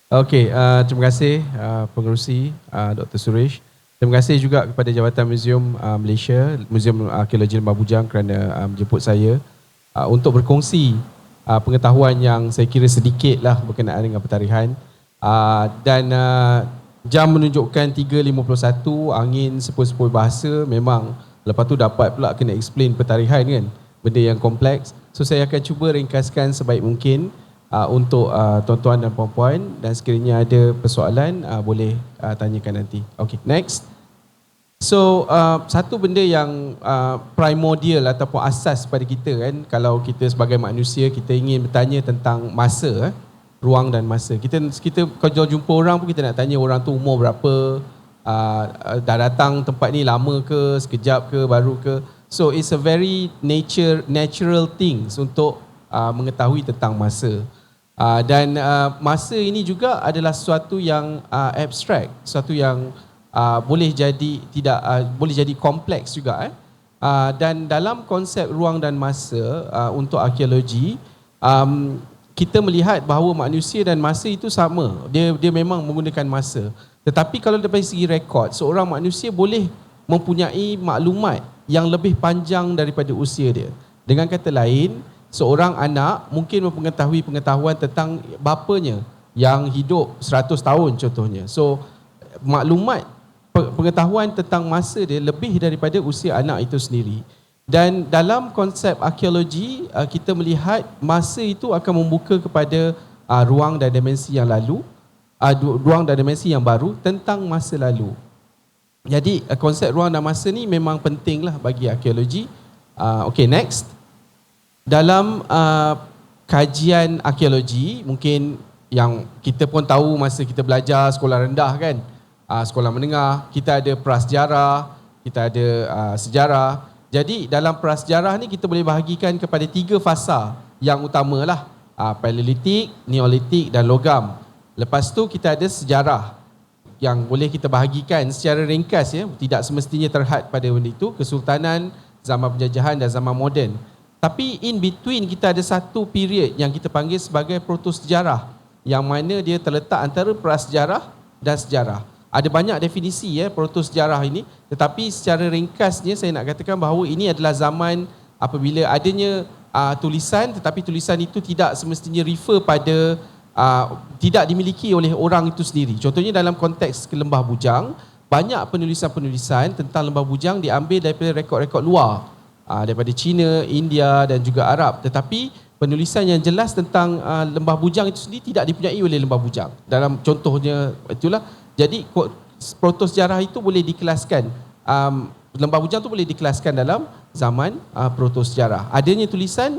Okey, terima kasih pengerusi Dr. Suresh. Terima kasih juga kepada Jabatan Museum Malaysia, Museum Arkeologi Lembah Bujang kerana menjemput saya untuk berkongsi pengetahuan yang saya kira sedikit lah berkenaan dengan petarian. Dan jam menunjukkan 3.51, angin sepoi-sepoi bahasa, memang lepas tu dapat pula kena explain petarian kan, benda yang kompleks. So saya akan cuba ringkaskan sebaik mungkin untuk tuan-tuan dan puan-puan, dan sekiranya ada persoalan boleh tanyakan nanti. Okay, next. So satu benda yang primordial ataupun asas pada kita kan, kalau kita sebagai manusia kita ingin bertanya tentang masa, ruang dan masa. Kita kalau jumpa orang pun kita nak tanya orang tu umur berapa, dah datang tempat ni lama ke, sekejap ke, baru ke. So it's a very natural things untuk mengetahui tentang masa. Dan masa ini juga adalah sesuatu yang abstrak, sesuatu yang boleh jadi kompleks juga. Dan dalam konsep ruang dan masa untuk arkeologi, kita melihat bahawa manusia dan masa itu sama. Dia memang menggunakan masa. Tetapi kalau dari segi rekod, seorang manusia boleh mempunyai maklumat yang lebih panjang daripada usia dia. Dengan kata lain, seorang anak mungkin mengetahui pengetahuan tentang bapanya yang hidup 100 tahun contohnya. So maklumat pengetahuan tentang masa dia lebih daripada usia anak itu sendiri. Dan dalam konsep arkeologi, kita melihat masa itu akan membuka kepada ruang dan dimensi yang lalu, ruang dan dimensi yang baru tentang masa lalu. Jadi konsep ruang dan masa ni memang pentinglah bagi arkeologi. Okay, next. Dalam kajian arkeologi, mungkin yang kita pun tahu masa kita belajar sekolah rendah kan, sekolah menengah, kita ada prasejarah, kita ada sejarah. Jadi dalam prasejarah ni kita boleh bahagikan kepada 3 fasa yang utamalah, Paleolitik, Neolitik dan Logam. Lepas tu kita ada sejarah yang boleh kita bahagikan secara ringkas, ya, tidak semestinya terhad pada benda itu, Kesultanan, zaman penjajahan dan zaman moden. Tapi in between kita ada satu period yang kita panggil sebagai protosejarah, yang mana dia terletak antara prasejarah dan sejarah. Ada banyak definisi protosejarah ini, tetapi secara ringkasnya saya nak katakan bahawa ini adalah zaman apabila adanya tulisan, tetapi tulisan itu tidak semestinya refer pada tidak dimiliki oleh orang itu sendiri. Contohnya dalam konteks Lembah Bujang, banyak penulisan-penulisan tentang Lembah Bujang diambil daripada rekod-rekod luar, daripada China, India dan juga Arab. Tetapi penulisan yang jelas tentang Lembah Bujang itu sendiri tidak dipunyai oleh Lembah Bujang. Dalam contohnya itulah. Jadi protosejarah itu boleh dikelaskan, Lembah Bujang itu boleh dikelaskan dalam zaman protosejarah. Adanya tulisan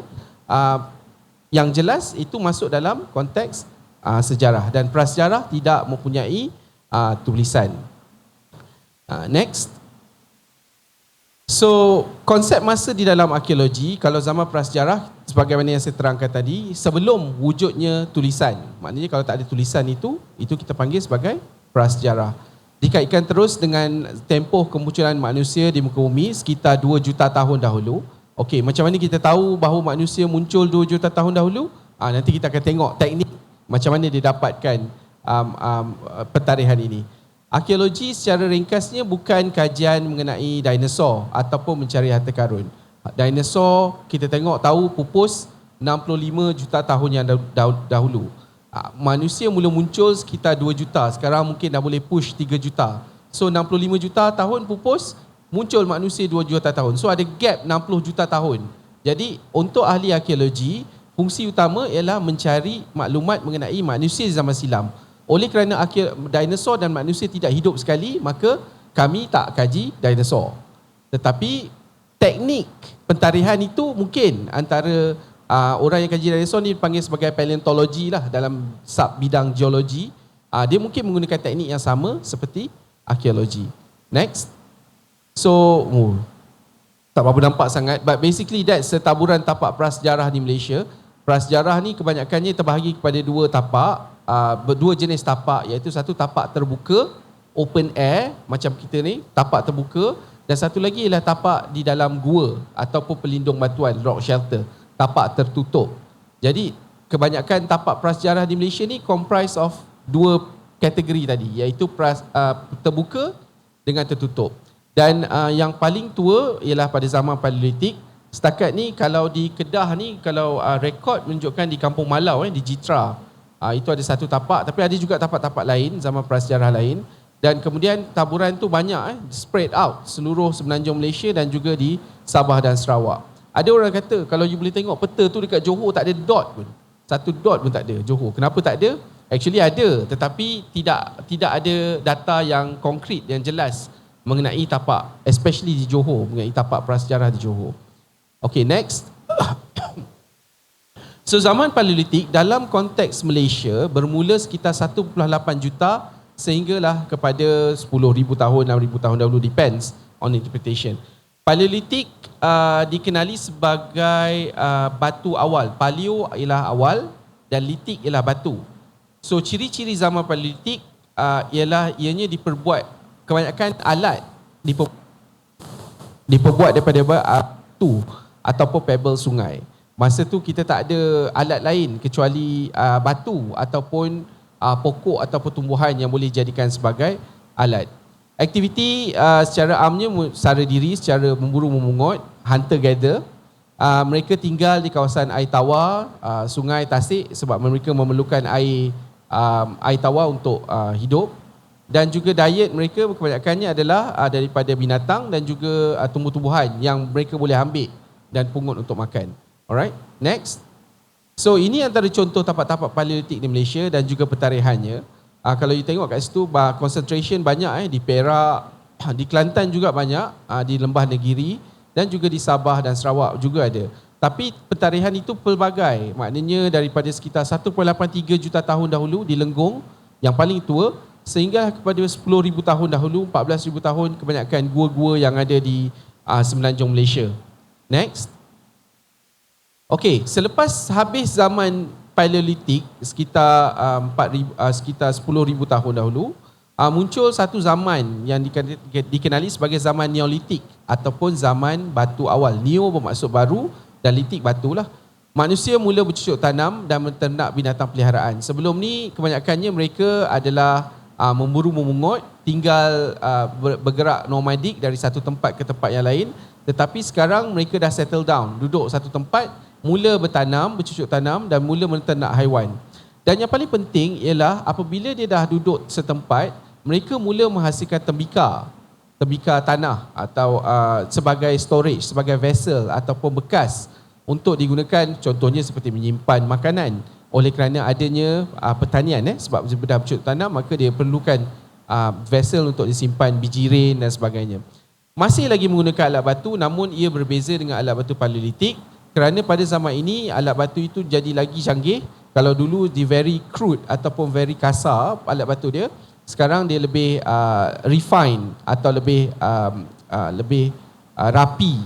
yang jelas itu masuk dalam konteks sejarah, dan prasejarah tidak mempunyai tulisan. Next. So konsep masa di dalam arkeologi, kalau zaman prasejarah sebagaimana yang saya terangkan tadi, sebelum wujudnya tulisan. Maknanya kalau tak ada tulisan itu kita panggil sebagai prasejarah. Dikaitkan terus dengan tempoh kemunculan manusia di muka bumi sekitar 2 juta tahun dahulu. Okey, macam mana kita tahu bahawa manusia muncul 2 juta tahun dahulu? Nanti kita akan tengok teknik macam mana dia dapatkan pentarihan ini. Arkeologi secara ringkasnya bukan kajian mengenai dinosaur ataupun mencari harta karun. Dinosaur kita tengok tahu pupus 65 juta tahun yang dahulu. Manusia mula muncul sekitar 2 juta, sekarang mungkin dah boleh push 3 juta. So 65 juta tahun pupus, muncul manusia 2 juta tahun. So ada gap 60 juta tahun. Jadi untuk ahli arkeologi, fungsi utama ialah mencari maklumat mengenai manusia zaman silam. Oleh kerana dinosaur dan manusia tidak hidup sekali, maka kami tak kaji dinosaur. Tetapi teknik pentarihan itu mungkin antara orang yang kaji dinosaur ni dipanggil sebagai paleontologi lah dalam sub bidang geologi. Dia mungkin menggunakan teknik yang sama seperti arkeologi. Next. So, tak apa nampak sangat, but basically that's setaburan tapak prasejarah di Malaysia. Prasejarah ni kebanyakannya terbahagi kepada 2 tapak, 2 jenis tapak, iaitu satu tapak terbuka, open air macam kita ni, tapak terbuka, dan satu lagi ialah tapak di dalam gua ataupun pelindung batuan, rock shelter, tapak tertutup. Jadi kebanyakan tapak prasejarah di Malaysia ni comprise of dua kategori tadi, iaitu terbuka dengan tertutup. Dan yang paling tua ialah pada zaman Paleolitik. Setakat ni kalau di Kedah ni, kalau rekod menunjukkan di Kampung Malau di Jitra, itu ada satu tapak, tapi ada juga tapak-tapak lain zaman prasejarah lain. Dan kemudian taburan tu banyak spread out seluruh semenanjung Malaysia dan juga di Sabah dan Sarawak. Ada orang kata kalau you boleh tengok peta tu dekat Johor tak ada dot pun. Satu dot pun tak ada Johor. Kenapa tak ada? Actually ada, tetapi tidak ada data yang konkret, yang jelas mengenai tapak, especially di Johor, mengenai tapak prasejarah di Johor. Okay, next. So zaman Paleolitik dalam konteks Malaysia bermula sekitar 1.8 juta sehinggalah kepada 10,000 tahun, 6,000 tahun dahulu, depends on interpretation. Paleolitik dikenali sebagai batu awal. Paleo ialah awal dan litik ialah batu. So ciri-ciri zaman Paleolitik ialah ianya diperbuat, kebanyakan alat diperbuat daripada batu ataupun pebble sungai. Masa tu kita tak ada alat lain kecuali batu ataupun pokok ataupun tumbuhan yang boleh dijadikan sebagai alat. Aktiviti secara amnya sara diri, secara memburu memungut, hunter-gatherer. Mereka tinggal di kawasan air tawar, sungai, tasik sebab mereka memerlukan air tawar untuk hidup. Dan juga diet mereka kebanyakannya adalah daripada binatang dan juga tumbuh-tumbuhan yang mereka boleh ambil dan pungut untuk makan. Alright, next. So ini antara contoh tapak-tapak Paleolitik di Malaysia dan juga pentarihannya. Kalau you tengok kat situ, concentration banyak di Perak, di Kelantan juga banyak, di Lembah Negeri dan juga di Sabah dan Sarawak juga ada. Tapi pentarihan itu pelbagai, maknanya daripada sekitar 1.83 juta tahun dahulu di Lenggong yang paling tua sehingga kepada 10,000 tahun dahulu, 14,000 tahun kebanyakan gua-gua yang ada di semenanjung Malaysia. Next. Okey, selepas habis zaman Paleolitik sekitar 10,000 tahun dahulu, muncul satu zaman yang dikenali sebagai zaman Neolitik ataupun zaman batu awal. Neo bermaksud baru dan litik batulah. Manusia mula bercucuk tanam dan menternak binatang peliharaan. Sebelum ni kebanyakannya mereka adalah memburu memungut, tinggal bergerak nomadik dari satu tempat ke tempat yang lain. Tetapi sekarang mereka dah settle down, duduk satu tempat, mula bertanam, bercucuk tanam dan mula menternak haiwan. Dan yang paling penting ialah apabila dia dah duduk setempat, mereka mula menghasilkan tembikar tanah atau sebagai storage, sebagai vessel ataupun bekas untuk digunakan, contohnya seperti menyimpan makanan. Oleh kerana adanya pertanian, sebab dia dah bercucuk tanam, maka dia perlukan vessel untuk disimpan biji rain dan sebagainya. Masih lagi menggunakan alat batu, namun ia berbeza dengan alat batu Paleolitik. Kerana pada zaman ini alat batu itu jadi lagi canggih. Kalau dulu di very crude ataupun very kasar alat batu dia, sekarang dia lebih refine atau lebih rapi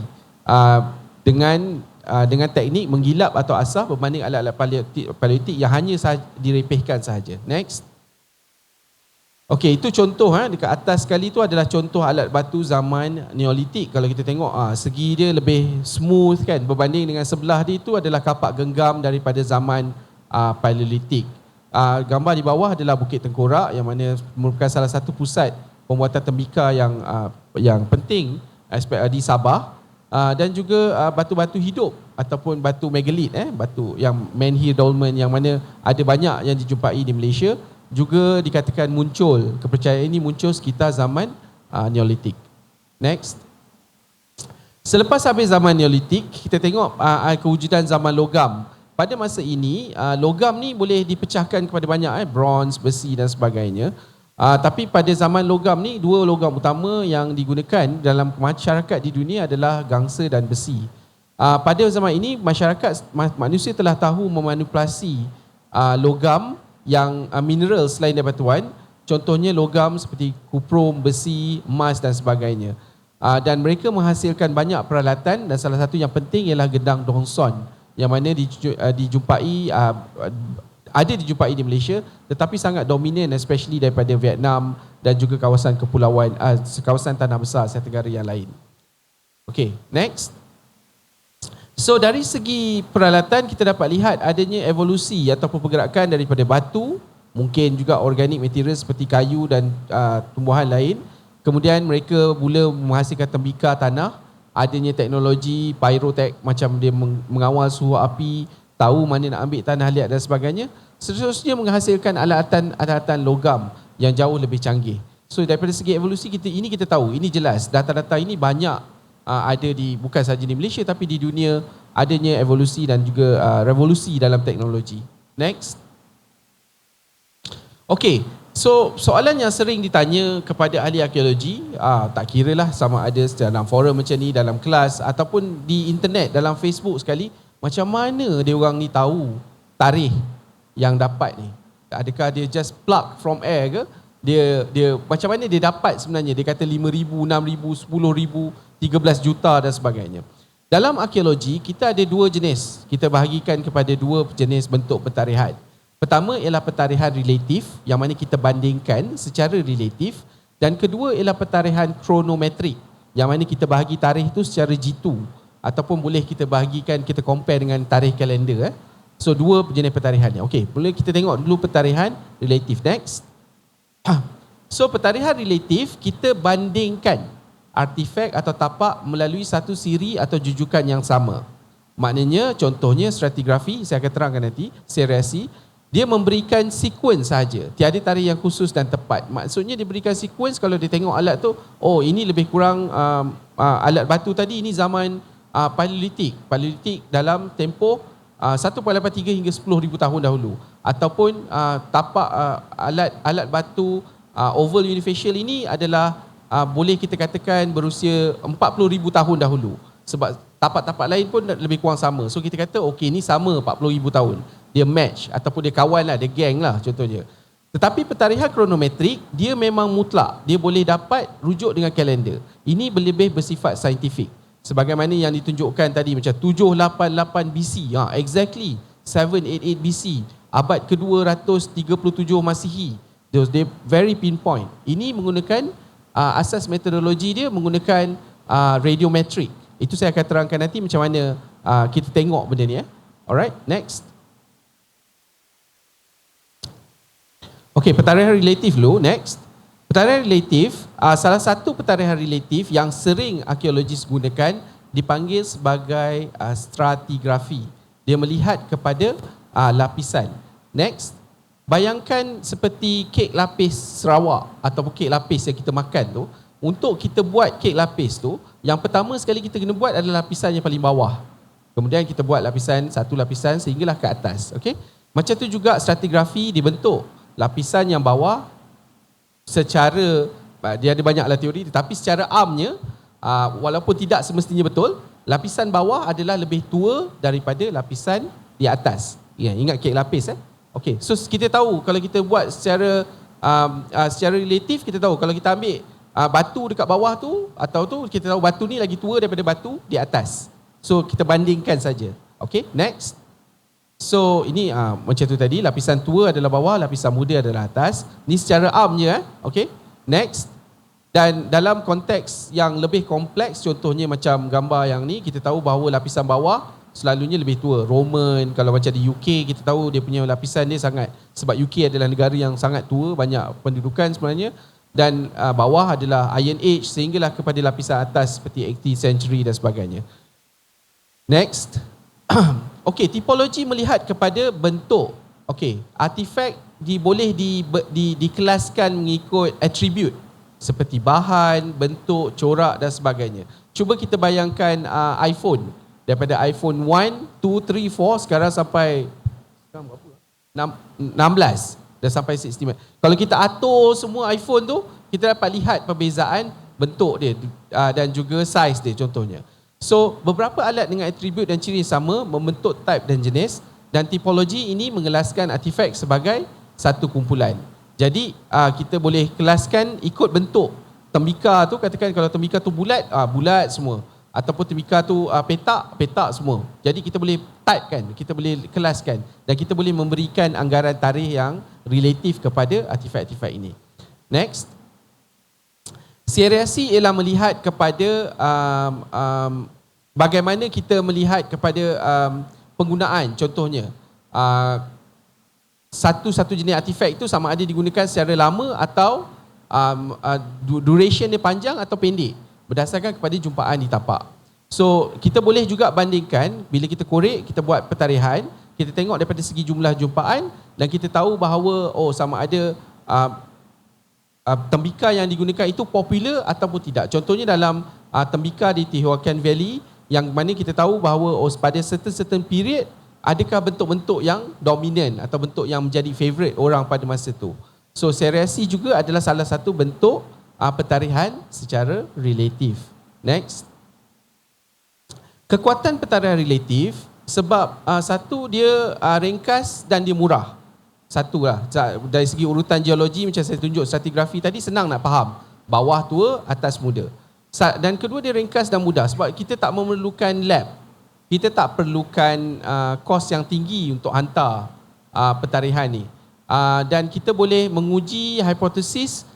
dengan teknik menggilap atau asah berbanding alat-alat Paleolitik yang hanya direpehkan sahaja. Next. Okey, itu contoh dekat atas sekali tu adalah contoh alat batu zaman Neolitik. Kalau kita tengok segi dia lebih smooth kan, berbanding dengan sebelah dia itu adalah kapak genggam daripada zaman Paleolitik. Gambar di bawah adalah Bukit Tengkorak yang mana merupakan salah satu pusat pembuatan tembikar yang penting di Sabah, dan juga batu-batu hidup ataupun batu megalit, batu yang menhir dolmen yang mana ada banyak yang dijumpai di Malaysia. Juga dikatakan kepercayaan ini muncul sekitar zaman Neolitik. Next. Selepas habis zaman Neolitik, kita tengok kewujudan zaman logam. Pada masa ini, logam ni boleh dipecahkan kepada banyak, bronze, besi dan sebagainya. Tapi pada zaman logam ni, dua logam utama yang digunakan dalam masyarakat di dunia adalah gangsa dan besi. Pada zaman ini, manusia telah tahu memanipulasi logam yang mineral selain daripada batuan, contohnya logam seperti kuprum, besi, emas dan sebagainya. Dan mereka menghasilkan banyak peralatan dan salah satu yang penting ialah gedang Dongson yang mana dijumpai di Malaysia tetapi sangat dominan especially daripada Vietnam dan juga kawasan kepulauan, kawasan tanah besar Asia Tenggara yang lain. Okay, next. So dari segi peralatan kita dapat lihat adanya evolusi ataupun pergerakan daripada batu mungkin juga organic material seperti kayu dan tumbuhan lain. Kemudian mereka mula menghasilkan tembikar tanah, adanya teknologi pyrotech macam dia mengawal suhu api, tahu mana nak ambil tanah liat dan sebagainya. Seterusnya menghasilkan alatan logam yang jauh lebih canggih. So daripada segi evolusi kita tahu, ini jelas data-data ini banyak ada di bukan sahaja di Malaysia tapi di dunia adanya evolusi dan juga revolusi dalam teknologi. Next. Okey, so soalan yang sering ditanya kepada ahli arkeologi, tak kira lah sama ada dalam forum macam ni, dalam kelas ataupun di internet, dalam Facebook sekali, macam mana dia orang ni tahu tarikh yang dapat ni? Adakah dia just plug from air ke? Dia macam mana dia dapat sebenarnya? Dia kata 5,000, 6,000, 10,000, 13 juta dan sebagainya. Dalam arkeologi, kita ada dua jenis. Kita bahagikan kepada dua jenis bentuk pentarihan. Pertama ialah pentarihan relatif, yang mana kita bandingkan secara relatif. Dan kedua ialah pentarihan kronometrik, yang mana kita bahagi tarikh itu secara jitu. Ataupun boleh kita bahagikan, kita compare dengan tarikh kalender. So, dua jenis pentarihannya. Okey, boleh kita tengok dulu pentarihan relatif. Next. So pentarihan relatif, kita bandingkan artifak atau tapak melalui satu siri atau jujukan yang sama. Maknanya contohnya stratigrafi, saya akan terangkan nanti, seriasi, dia memberikan sekuens sahaja, tiada tarikh yang khusus dan tepat. Maksudnya dia berikan sekuens, kalau dia tengok alat tu, oh ini lebih kurang alat batu tadi ini zaman Paleolitik. Paleolitik dalam tempoh 1.83 hingga 10,000 tahun dahulu. Ataupun tapak alat batu oval unifacial ini adalah boleh kita katakan berusia 40,000 tahun dahulu. Sebab tapak-tapak lain pun lebih kurang sama. So kita kata okey ni sama 40,000 tahun. Dia match ataupun dia kawan lah, dia geng lah contohnya. Tetapi pentarihan kronometrik dia memang mutlak. Dia boleh dapat rujuk dengan kalender. Ini lebih bersifat saintifik. Sebagaimana yang ditunjukkan tadi macam 788 BC, exactly 788 BC, abad ke-237 Masihi. They very pinpoint. Ini menggunakan asas metodologi dia menggunakan radiometrik. Itu saya akan terangkan nanti macam mana kita tengok benda ni. Alright, next. Okey, pentarihan relatif dulu, next. Pentarihan relatif, salah satu pentarihan relatif yang sering arkeologis gunakan dipanggil sebagai stratigrafi. Dia melihat kepada lapisan. Next, bayangkan seperti kek lapis Sarawak ataupun kek lapis yang kita makan tu. Untuk kita buat kek lapis tu, yang pertama sekali kita kena buat adalah lapisan yang paling bawah. Kemudian kita buat satu lapisan sehinggalah ke atas. Okay? Macam tu juga stratigrafi dibentuk. Lapisan yang bawah secara, dia ada banyaklah teori, tetapi secara amnya, walaupun tidak semestinya betul, lapisan bawah adalah lebih tua daripada lapisan di atas. Ya, ingat kek lapis. Okey, so kita tahu kalau kita buat secara relatif, kita tahu kalau kita ambil batu dekat bawah tu, atau tu kita tahu batu ni lagi tua daripada batu di atas. So kita bandingkan saja. Okey, next. So ini macam tu tadi, lapisan tua adalah bawah, lapisan muda adalah atas. Ni secara amnya. Okey, next. Dan dalam konteks yang lebih kompleks, contohnya macam gambar yang ni, kita tahu bahawa lapisan bawah selalunya lebih tua. Roman, kalau macam di UK, kita tahu dia punya lapisan dia sangat, sebab UK adalah negara yang sangat tua, banyak pendudukan sebenarnya. Dan bawah adalah Iron Age sehinggalah kepada lapisan atas seperti 18th century dan sebagainya. Next. Okey, tipologi melihat kepada bentuk. Okey, artifak boleh dikelaskan mengikut atribut seperti bahan, bentuk, corak dan sebagainya. Cuba kita bayangkan iPhone. Daripada iPhone 1, 2, 3, 4 sekarang sampai 16 dan sampai 60. Kalau kita atur semua iPhone tu, kita dapat lihat perbezaan bentuk dia dan juga saiz dia contohnya. So, beberapa alat dengan atribut dan ciri sama membentuk type dan jenis, dan tipologi ini mengelaskan artifak sebagai satu kumpulan. Jadi, kita boleh kelaskan ikut bentuk. Tembikar tu, katakan kalau tembikar tu bulat, bulat semua. Ataupun tembikar tu petak, petak semua. Jadi, kita boleh typekan, kita boleh kelaskan, dan kita boleh memberikan anggaran tarikh yang relatif kepada artifak-artifak ini. Next. Seriasi ialah melihat kepada bagaimana kita melihat kepada penggunaan. Contohnya, satu jenis artifak itu sama ada digunakan secara lama atau duration dia panjang atau pendek berdasarkan kepada jumpaan di tapak. So kita boleh juga bandingkan bila kita korek, kita buat pentarihan, kita tengok daripada segi jumlah jumpaan dan kita tahu bahawa sama ada tembikar yang digunakan itu popular ataupun tidak. Contohnya dalam tembikar di Teotihuacan Valley yang mana kita tahu bahawa pada certain period adakah bentuk-bentuk yang dominan atau bentuk yang menjadi favorite orang pada masa itu. So seriasi juga adalah salah satu bentuk pentarihan secara relatif. Next. Kekuatan pentarihan relatif sebab satu dia ringkas dan dia murah. Satu lah. Dari segi urutan geologi macam saya tunjuk stratigrafi tadi senang nak faham. Bawah tua, atas muda. Dan kedua dia ringkas dan mudah sebab kita tak memerlukan lab. Kita tak perlukan kos yang tinggi untuk hantar pentarihan ni. Dan kita boleh menguji hipotesis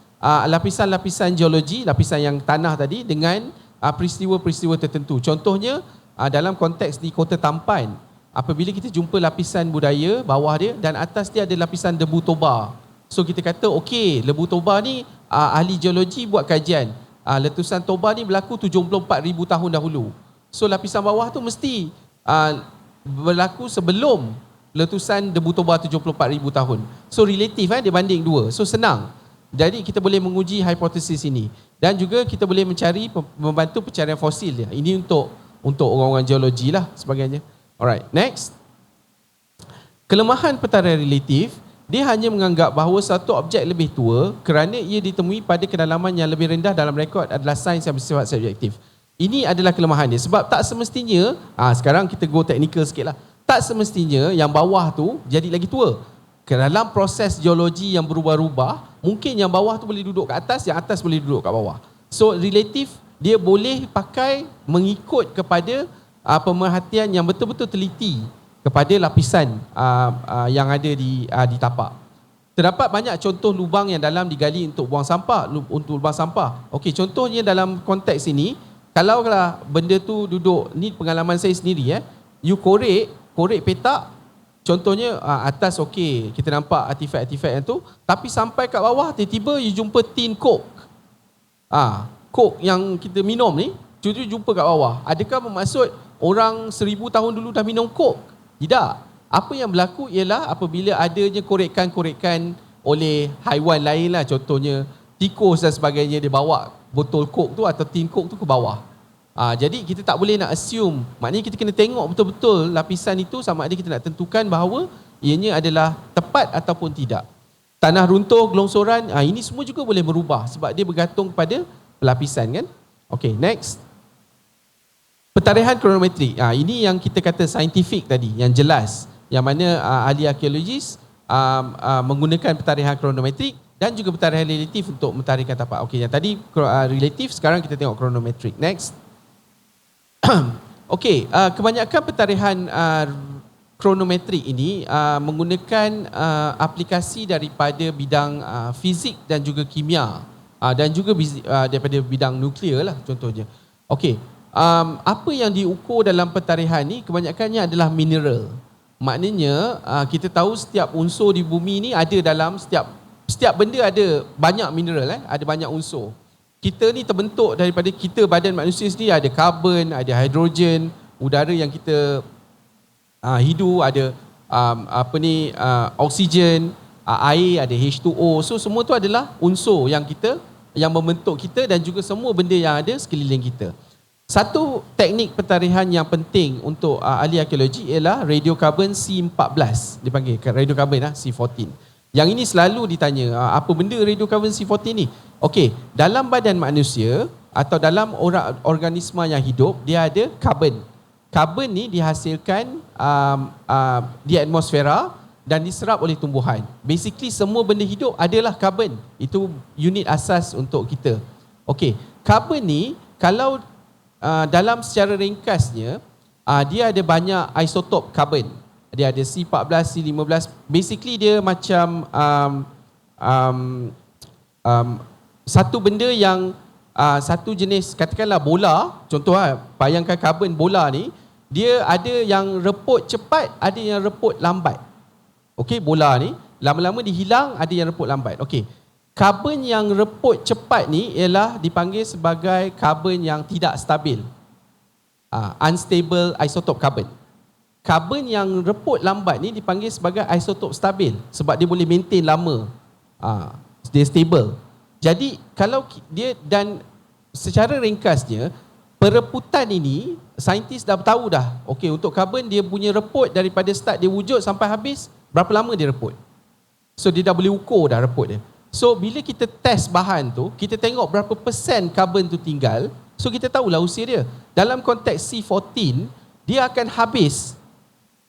lapisan-lapisan geologi, lapisan yang tanah tadi dengan peristiwa-peristiwa tertentu. Contohnya dalam konteks di Kota Tampan, apabila kita jumpa lapisan budaya bawah dia dan atas dia ada lapisan debu toba. So kita kata okey, debu toba ni ahli geologi buat kajian. Letusan toba ni berlaku 74,000 tahun dahulu. So lapisan bawah tu mesti berlaku sebelum letusan debu toba 74,000 tahun. So relatif dia banding dua. So senang. Jadi kita boleh menguji hipotesis ini dan juga kita boleh membantu pencarian fosil dia. Ini untuk orang-orang geologi lah sebagainya. Alright, next. Kelemahan pentarihan relatif, dia hanya menganggap bahawa satu objek lebih tua kerana ia ditemui pada kedalaman yang lebih rendah dalam rekod adalah sains yang bersifat subjektif. Ini adalah kelemahan dia sebab tak semestinya, sekarang kita go technical sikit lah, tak semestinya yang bawah tu jadi lagi tua. Dalam proses geologi yang berubah-ubah, mungkin yang bawah tu boleh duduk kat atas, yang atas boleh duduk kat bawah. So relatif dia boleh pakai mengikut kepada pemerhatian yang betul-betul teliti kepada lapisan yang ada di tapak. Terdapat banyak contoh lubang yang dalam digali untuk buang sampah, Okey, contohnya dalam konteks ini, kalaulah benda tu duduk, ni pengalaman saya sendiri, you korek petak, contohnya atas okey, kita nampak artifak-artifak yang tu, tapi sampai kat bawah tiba-tiba you jumpa tin coke. Coke yang kita minum ni, tiba-tiba jumpa kat bawah. Adakah bermaksud orang 1000 tahun dulu dah minum coke? Tidak. Apa yang berlaku ialah apabila adanya korekan-korekan oleh haiwan lain lah, contohnya tikus dan sebagainya, dia bawa botol coke tu atau tin coke tu ke bawah. Jadi kita tak boleh nak assume, maknanya kita kena tengok betul-betul lapisan itu sama ada kita nak tentukan bahawa ianya adalah tepat ataupun tidak. Tanah runtuh, gelongsoran, ini semua juga boleh berubah sebab dia bergantung kepada pelapisan kan. Okay, next. Pentarihan kronometrik. Ini yang kita kata saintifik tadi, yang jelas, yang mana ahli arkeologis menggunakan pentarihan kronometrik dan juga pentarihan relatif untuk mentarikan tapak. Okey, yang tadi relatif, sekarang kita tengok kronometrik. Next. Okey, kebanyakan pentarihan kronometrik ini menggunakan aplikasi daripada bidang fizik dan juga kimia dan juga daripada bidang nuklear lah contohnya. Okey, apa yang diukur dalam pentarihan ni kebanyakannya adalah mineral. Maknanya kita tahu setiap unsur di bumi ni ada dalam setiap benda ada banyak mineral, ada banyak unsur. Kita ni terbentuk daripada badan manusia sendiri ada karbon, ada hidrogen, udara yang kita hidup, ada oksigen, air, ada H2O. So semua tu adalah unsur yang membentuk kita dan juga semua benda yang ada sekeliling kita. Satu teknik pentarihan yang penting untuk ahli arkeologi ialah radiokarbon C14. Dipanggil radiokarbon C14. Yang ini selalu ditanya, apa benda radiokarbon C14 ni? Okey, dalam badan manusia atau dalam organisma yang hidup, dia ada karbon. Karbon ni dihasilkan di atmosfera dan diserap oleh tumbuhan. Basically semua benda hidup adalah karbon. Itu unit asas untuk kita. Okey, karbon ni kalau dalam secara ringkasnya dia ada banyak isotop karbon. Dia ada C14, C15. Basically dia macam satu benda yang satu jenis, katakanlah bola, contoh bayangkan karbon bola ni, dia ada yang reput cepat, ada yang reput lambat. Okey, bola ni lama-lama dia hilang, ada yang reput lambat. Okey. Karbon yang reput cepat ni ialah dipanggil sebagai karbon yang tidak stabil. Unstable isotope carbon. Karbon yang reput lambat ni dipanggil sebagai isotop stabil sebab dia boleh maintain lama. Dia stable. Jadi kalau dia, dan secara ringkasnya, pereputan ini saintis dah tahu dah. Okey, untuk karbon dia punya reput daripada start dia wujud sampai habis, berapa lama dia reput. So dia dah boleh ukur dah reput dia. So bila kita test bahan tu, kita tengok berapa persen karbon tu tinggal, so kita tahulah usia dia. Dalam konteks C14, dia akan habis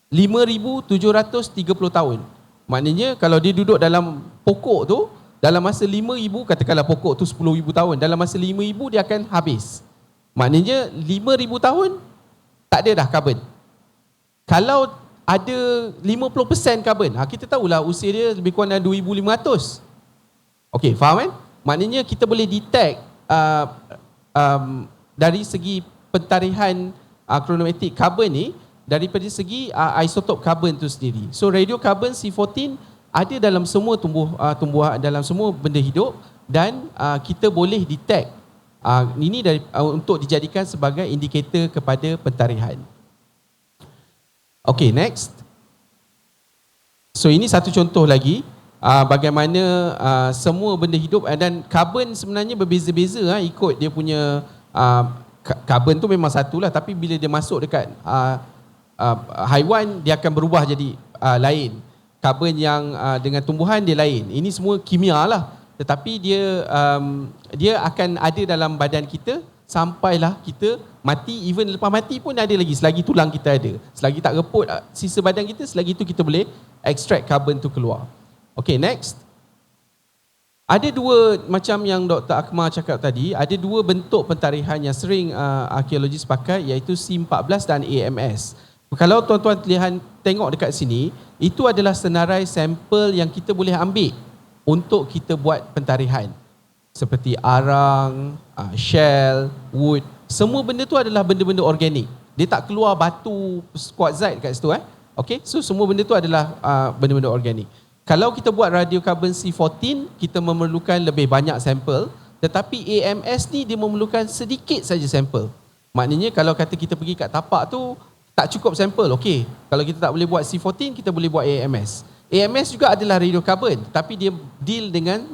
5,730 tahun. Maknanya kalau dia duduk dalam pokok tu, dalam masa 5,000, katakanlah pokok tu 10,000 tahun, dalam masa 5,000 dia akan habis. Maknanya 5,000 tahun tak ada dah karbon. Kalau ada 50% karbon, kita tahulah usia dia lebih kurang dalam 2,500. Okey, faham kan? Maknanya kita boleh detect dari segi pentarihan kronometrik karbon ni daripada segi isotop karbon tu sendiri. So radiokarbon C14 ada dalam semua tumbuhan, dalam semua benda hidup, dan kita boleh detect ini untuk dijadikan sebagai indikator kepada pentarihan. Okey, next. So ini satu contoh lagi bagaimana semua benda hidup, dan karbon sebenarnya berbeza-beza ikut dia punya karbon tu memang satulah, tapi bila dia masuk dekat haiwan dia akan berubah jadi lain. Karbon yang dengan tumbuhan dia lain. Ini semua kimia lah, tetapi dia akan ada dalam badan kita sampailah kita mati. Even lepas mati pun ada lagi, selagi tulang kita ada, selagi tak reput sisa badan kita, selagi itu kita boleh extract karbon tu keluar. Okay, next. Ada dua, macam yang Dr. Akmal cakap tadi, ada dua bentuk pentarihan yang sering arkeologis pakai, iaitu C14 dan AMS. Kalau tuan-tuan tengok dekat sini, itu adalah senarai sampel yang kita boleh ambil untuk kita buat pentarihan. Seperti arang, shell, wood, semua benda tu adalah benda-benda organik. Dia tak keluar batu, quartzite kat situ. Okay? So semua benda tu adalah benda-benda organik. Kalau kita buat radiokarbon C14, kita memerlukan lebih banyak sampel, tetapi AMS ni dia memerlukan sedikit saja sampel. Maknanya kalau kata kita pergi kat tapak tu, tak cukup sampel. Okey, kalau kita tak boleh buat C14, kita boleh buat AMS. AMS juga adalah radiokarbon, tapi dia deal dengan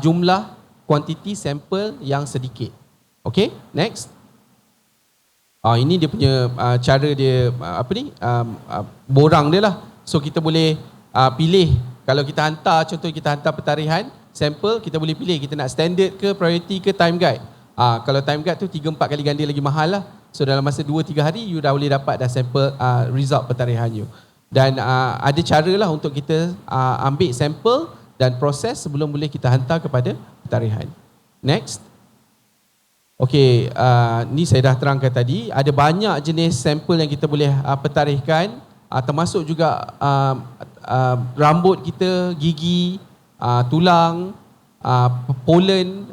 jumlah kuantiti sampel yang sedikit. Okey, next. Ini dia punya cara dia borang dia lah. So kita boleh pilih, kalau kita hantar, contoh kita hantar pentarihan sampel, kita boleh pilih kita nak standard ke, priority ke, time guide. Kalau time guide tu 3-4 kali ganda lagi mahal lah. So dalam masa 2-3 hari you dah boleh dapat dah sampel result pentarihan you. Dan ada cara lah untuk kita ambil sampel dan proses sebelum boleh kita hantar kepada pentarihan. Next. Okey, ni saya dah terangkan tadi, ada banyak jenis sampel yang kita boleh pentarihkan, termasuk juga rambut kita, gigi, tulang, pollen,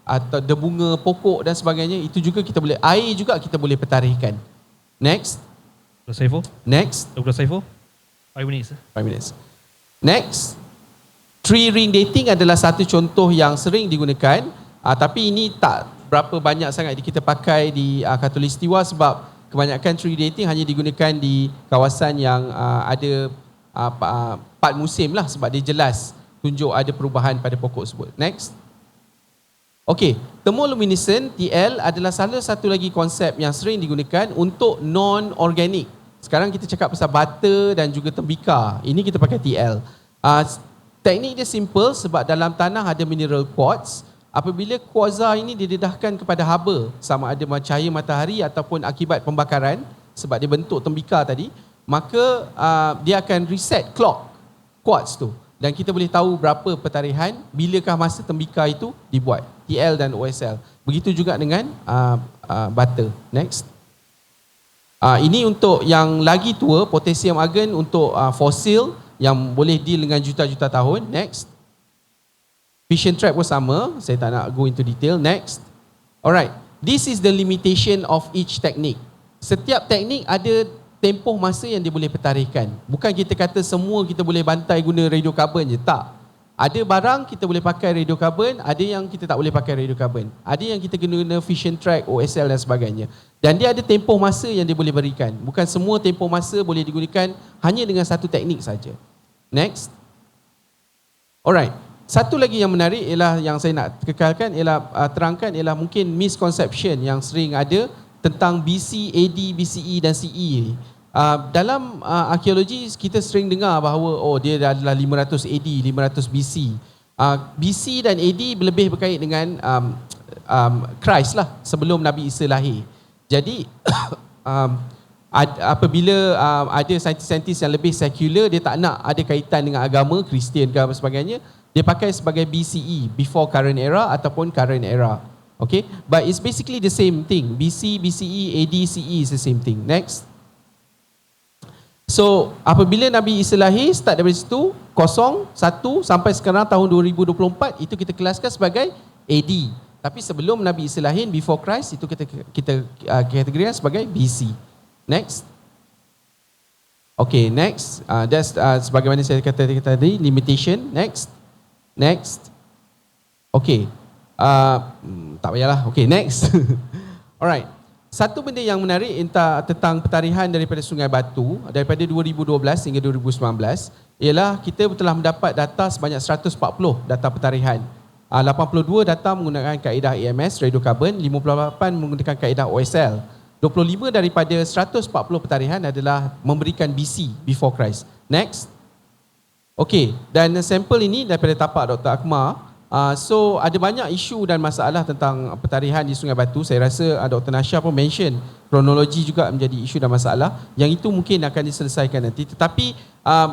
atau debunga pokok dan sebagainya. Itu juga kita boleh, air juga kita boleh pentarihkan. Next. Dr. Saiful. Next. Dr. Saiful. 5 minutes. 5 minutes. Next. Tree ring dating adalah satu contoh yang sering digunakan, tapi ini tak berapa banyak sangat kita pakai di Khatulistiwa sebab kebanyakan tree dating hanya digunakan di kawasan yang ada part musim lah, sebab dia jelas tunjuk ada perubahan pada pokok tersebut. Next. Okey, thermoluminescent TL adalah salah satu lagi konsep yang sering digunakan untuk non-organic. Sekarang kita cakap pasal butter dan juga tembikar. Ini kita pakai TL. Teknik dia simple sebab dalam tanah ada mineral quartz. Apabila kuarza ini didedahkan kepada haba, sama ada cahaya matahari ataupun akibat pembakaran, sebab dia bentuk tembikar tadi, maka dia akan reset clock quartz tu. Dan kita boleh tahu berapa pentarihan, bilakah masa tembikar itu dibuat. TL dan OSL. Begitu juga dengan butter. Next. Ini untuk yang lagi tua, potassium argon untuk fosil yang boleh deal dengan juta-juta tahun. Next. Fission trap pun sama, saya tak nak go into detail. Next. Alright, this is the limitation of each technique. Setiap teknik ada tempoh masa yang dia boleh pertarihkan. Bukan kita kata semua kita boleh bantai guna radiokarbon je, tak. Ada barang kita boleh pakai radiokarbon, ada yang kita tak boleh pakai radiokarbon. Ada yang kita guna fission track, OSL dan sebagainya. Dan dia ada tempoh masa yang dia boleh berikan. Bukan semua tempoh masa boleh digunakan hanya dengan satu teknik saja. Next. Alright. Satu lagi yang menarik ialah yang saya nak kekalkan ialah terangkan ialah mungkin misconception yang sering ada tentang BC, AD, BCE dan CE ni. Dalam arkeologi kita sering dengar bahawa dia adalah 500 AD, 500 BC. BC dan AD lebih berkait dengan Christ lah, sebelum Nabi Isa lahir. Jadi apabila ada saintis-saintis yang lebih sekular, dia tak nak ada kaitan dengan agama Kristian ke apa sebagainya, dia pakai sebagai BCE, before current era ataupun current era. Okay, but it's basically the same thing. BC, BCE, AD, CE is the same thing. Next. So, apabila Nabi Isa lahir, start daripada situ, 0, 1 sampai sekarang tahun 2024, itu kita kelaskan sebagai AD. Tapi sebelum Nabi Isa lahir, before Christ, itu kita kategorikan sebagai BC. Next. Okay, next. That's sebagaimana saya kata tadi, limitation. Next. Next. Okay. Tak payahlah. Okay, next. Alright. Satu benda yang menarik tentang pertarihan daripada Sungai Batu daripada 2012 hingga 2019 ialah kita telah mendapat data sebanyak 140 data pertarihan. 82 data menggunakan kaedah AMS, radiokarbon, 58 menggunakan kaedah OSL. 25 daripada 140 pertarihan adalah memberikan BC, before Christ. Next. Okey, dan sampel ini daripada tapak Dr. Akmal. So ada banyak isu dan masalah tentang pertarihan di Sungai Batu. Saya rasa Dr. Nasha pun mention kronologi juga menjadi isu dan masalah. Yang itu mungkin akan diselesaikan nanti. Tetapi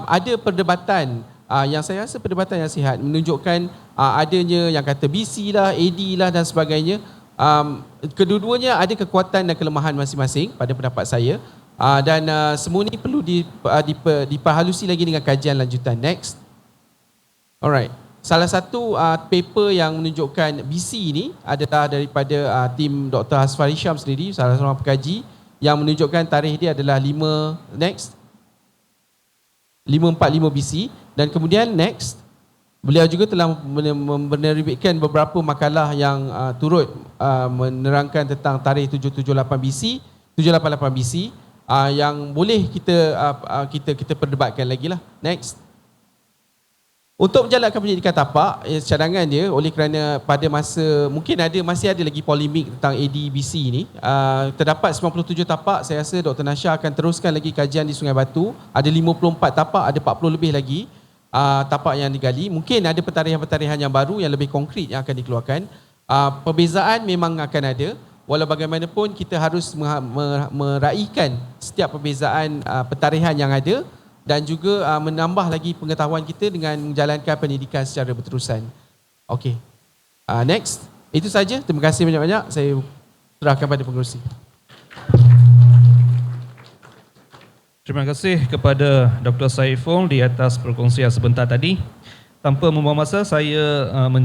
ada perdebatan yang saya rasa perdebatan yang sihat menunjukkan adanya yang kata BC lah, AD lah dan sebagainya. Kedua-duanya ada kekuatan dan kelemahan masing-masing pada pendapat saya. Dan semua ini perlu diperhalusi lagi dengan kajian lanjutan. Next. Alright. Salah satu paper yang menunjukkan BC ini adalah daripada tim Dr. Hasfar Hisham sendiri, salah seorang pekaji yang menunjukkan tarikh dia adalah 545 BC. Dan kemudian next, beliau juga telah menerbitkan beberapa makalah yang turut menerangkan tentang tarikh 778 BC, 788 BC. Yang boleh kita perdebatkan lagi lah. Next. Untuk menjalankan pendidikan tapak, cadangan dia oleh kerana pada masa, mungkin masih ada lagi polemik tentang ADBC ni. Terdapat 97 tapak, saya rasa Dr. Nasha akan teruskan lagi kajian di Sungai Batu. Ada 54 tapak, ada 40 lebih lagi tapak yang digali. Mungkin ada pertarian-pertarian yang baru yang lebih konkret yang akan dikeluarkan. Perbezaan memang akan ada. Walau bagaimanapun kita harus meraihkan setiap perbezaan pertarian yang ada dan juga menambah lagi pengetahuan kita dengan menjalankan pendidikan secara berterusan. Okey. Next. Itu saja. Terima kasih banyak-banyak. Saya serahkan pada pengerusi. Terima kasih kepada Dr. Saiful di atas perkongsian sebentar tadi. Tanpa membuang masa, saya